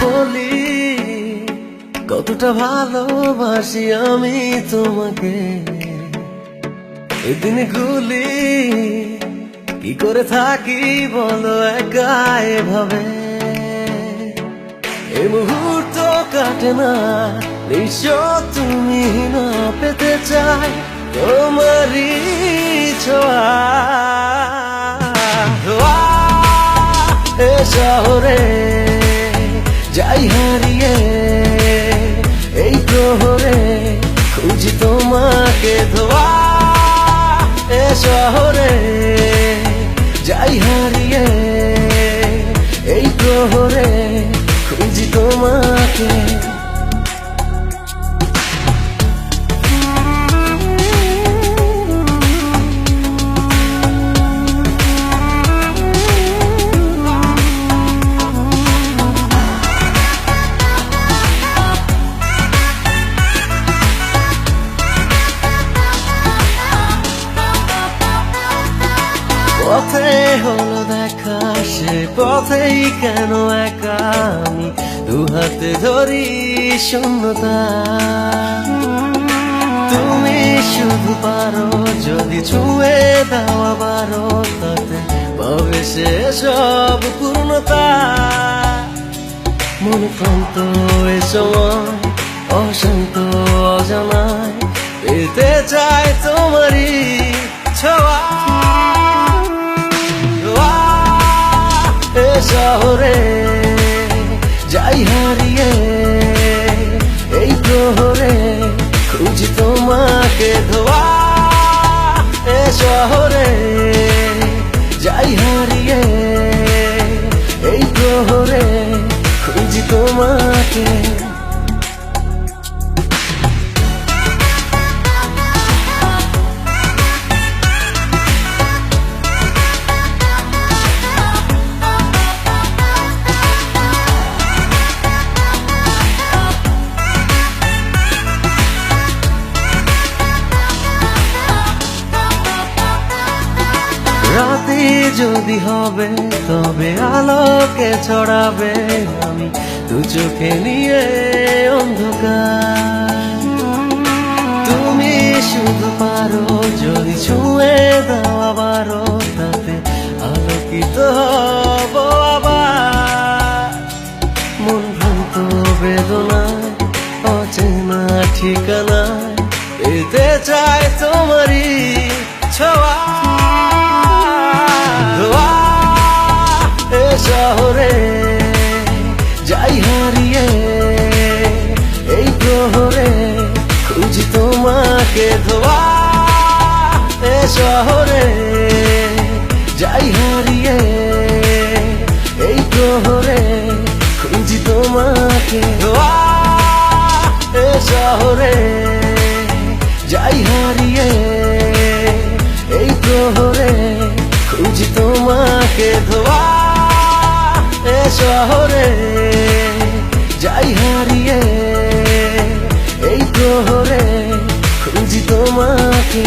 বলি কতটা ভালোবাসি আমি তোমাকে, এদিন গুলি কি করে থাকি বলো একা এভাবে। এই মুহূর্ত কাটে না নিশ্চয় তুমি না পেতে চাই তোমারই ছোঁয়া। এ শহরে যাই হারিয়ে এই প্রহরে খুঁজি তোমাকে ধোয়া। এ শহরে যাই হারিয়ে এই প্রহরে খুঁজি তোমাকে। পথে হলো দেখা সে পথেই কেন একা আমি দু হাতে ধরি শূন্যতা। তুমি শুধু পারো যদি ছুঁয়ে দাও আবারও তাতে পাবে সে সব পূর্ণতা। মন ক্লান্ত এ সময় অশান্ত অজানায় পেতে চায় তোমারই ছোঁয়া। এ শহরে যাই হারিয়ে এই প্রহরে খুঁজি তোমাকে ধোয়া। এ শহরে যাই হারিয়ে এই প্রহরে খুঁজি তোমাকে। রাতে যদি হবে তবে আলোকে ছড়াবে আমি দু চোখে নিয়ে অন্ধকার। তুমি শুধু পারো যদি ছুঁয়ে দাও আবারও তাতে আলোকিত হব আবার। মন ভ্রান্ত বেদনায় অচেনা ঠিকানায় পেতে চায় তোমারই ছোঁয়া। এ শহরে যাই হারিয়ে এই প্রহরে খুঁজি তোমাকে ধোয়া। এ শহরে যাই হারিয়ে এই প্রহরে খুঁজি তোমাকে ধোয়া। এ শহরে যাই হারিয়ে এই প্রহরে খুঁজি তোমাকে ধোয়া। এ শহরে যাই হারিয়ে এই প্রহরে খুঁজি তোমাকে।